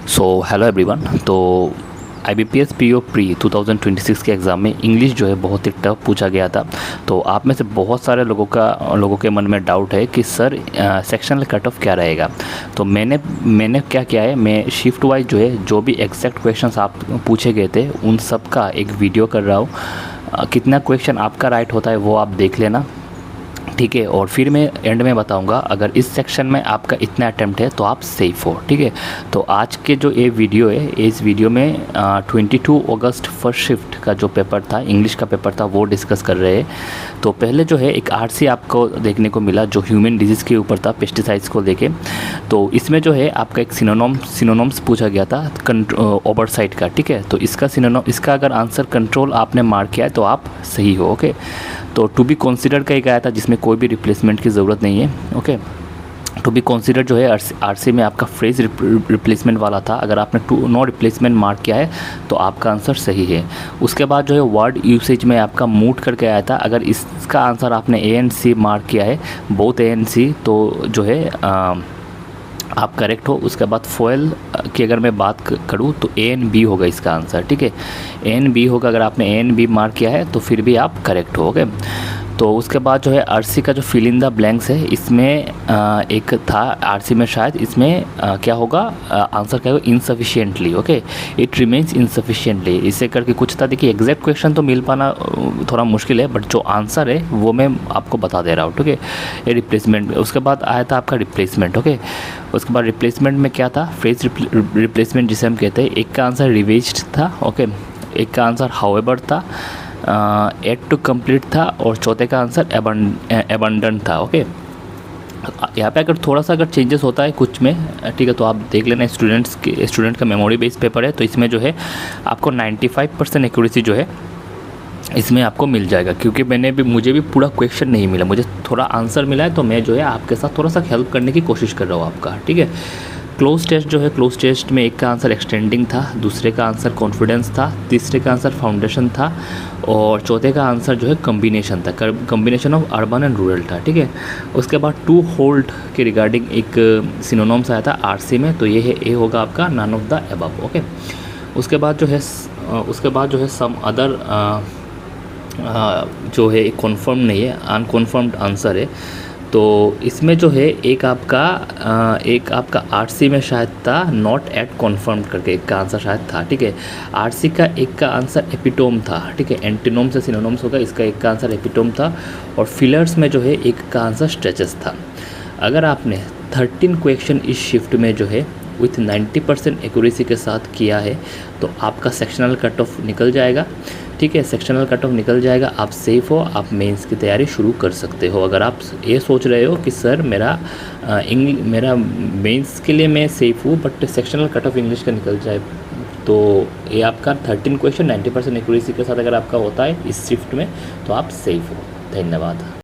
So hello everyone. तो IBPS PO pre 2026 के exam में इंग्लिश जो है बहुत ही टफ पूछा गया था। तो आप में से बहुत सारे लोगों के मन में डाउट है कि सर सेक्शनल कट ऑफ क्या रहेगा। तो मैंने क्या किया है, मैं शिफ्ट वाइज जो है जो भी एग्जैक्ट क्वेश्चंस आप पूछे गए थे उन सब का एक वीडियो कर रहा हूँ। कितना क्वेश्चन आपका राइट होता है वो आप देख लेना, ठीक है। और फिर मैं एंड में बताऊंगा अगर इस सेक्शन में आपका इतना अटैम्प्ट है तो आप सेफ हो, ठीक है। तो आज के जो ये वीडियो है, इस वीडियो में 22 अगस्त फर्स्ट शिफ्ट का जो पेपर था, इंग्लिश का पेपर था, वो डिस्कस कर रहे हैं। तो पहले जो है एक आरसी आपको देखने को मिला जो ह्यूमन डिजीज़ के ऊपर था, पेस्टिसाइड्स को लेके। तो इसमें जो है आपका एक सिनोनॉम्स पूछा गया था ओवरसाइट का, ठीक है। तो इसका अगर आंसर कंट्रोल आपने मार्क किया है तो आप सही हो, ओके। तो टू बी कंसीडर्ड का एक आया था जिसमें कोई भी रिप्लेसमेंट की ज़रूरत नहीं है, ओके। टू बी कंसीडर्ड जो है आरसी में आपका फ्रेज रिप्लेसमेंट वाला था। अगर आपने नो रिप्लेसमेंट मार्क किया है तो आपका आंसर सही है। उसके बाद जो है वर्ड यूसेज में आपका मूड करके आया था। अगर इसका आंसर आपने ANC मार्क किया है, बोथ ANC, तो जो है आप करेक्ट हो। उसके बाद फॉयल की अगर मैं बात करूँ तो ANB होगा इसका आंसर, ठीक है। ANB होगा। अगर आपने ANB मार्क किया है तो फिर भी आप करेक्ट हो, ओके। तो उसके बाद जो है आरसी का जो फिल इन द ब्लैंक्स है, इसमें एक था आरसी में, शायद इसमें क्या होगा, आंसर क्या होगा, इनसफिशिएंटली, ओके। इट रिमेन्स इनसफिशिएंटली, इसे करके कुछ था। देखिए एग्जैक्ट क्वेश्चन तो मिल पाना थोड़ा मुश्किल है, बट जो आंसर है वो मैं आपको बता दे रहा हूँ, ठीक है। ये रिप्लेसमेंट, उसके बाद आया था आपका रिप्लेसमेंट, ओके। उसके बाद रिप्लेसमेंट में क्या था, फ्रेज रिप्लेसमेंट जिसे हम कहते हैं। एक का आंसर रिवेज्ड था, ओके। एक का आंसर हाउएवर था, एट टू कंप्लीट था, और चौथे का आंसर एबंडेंट था, ओके। यहाँ पे अगर थोड़ा सा चेंजेस होता है कुछ में, ठीक है, तो आप देख लेना। स्टूडेंट का मेमोरी बेस्ड पेपर है, तो इसमें जो है आपको 95% एक्यूरेसी जो है इसमें आपको मिल जाएगा। क्योंकि मुझे भी पूरा क्वेश्चन नहीं मिला, मुझे थोड़ा आंसर मिला है, तो मैं जो है आपके साथ थोड़ा सा हेल्प करने की कोशिश कर रहा हूँ आपका, ठीक है। क्लोज टेस्ट जो है, क्लोज टेस्ट में एक का आंसर एक्सटेंडिंग था, दूसरे का आंसर कॉन्फिडेंस था, तीसरे का आंसर फाउंडेशन था, और चौथे का आंसर जो है कम्बिनेशन था, combination of urban and rural था, ठीक है। उसके बाद टू होल्ड के रिगार्डिंग एक सिनोनॉम्स आया था आरसी में, तो ये होगा आपका none of the above, okay. उसके बाद जो है सम अदर जो है कन्फर्म नहीं है, अनकन्फर्म्ड आंसर है। तो इसमें जो है एक आपका आरसी में शायद था नॉट एट कन्फर्म्ड करके एक का आंसर शायद था, ठीक है। आरसी का एक का आंसर एपिटोम था, ठीक है। एंटीनोम से सिनोनोम्स होगा, इसका एक का आंसर एपिटोम था। और फिलर्स में जो है एक का आंसर स्ट्रेचेस था। अगर आपने 13 क्वेश्चन इस शिफ्ट में जो है विथ 90% एक्यूरेसी के साथ किया है तो आपका सेक्शनल कट ऑफ निकल जाएगा, ठीक है। सेक्शनल कट ऑफ निकल जाएगा, आप सेफ़ हो, आप मेंस की तैयारी शुरू कर सकते हो। अगर आप ये सोच रहे हो कि सर मेरा मेंस के लिए मैं सेफ़ हूँ but sectional cut off English का निकल जाए, तो ये आपका 13 क्वेश्चन 90% एक्यूरेसी के साथ अगर आपका होता है इस शिफ्ट में तो आप सेफ़ हो। धन्यवाद।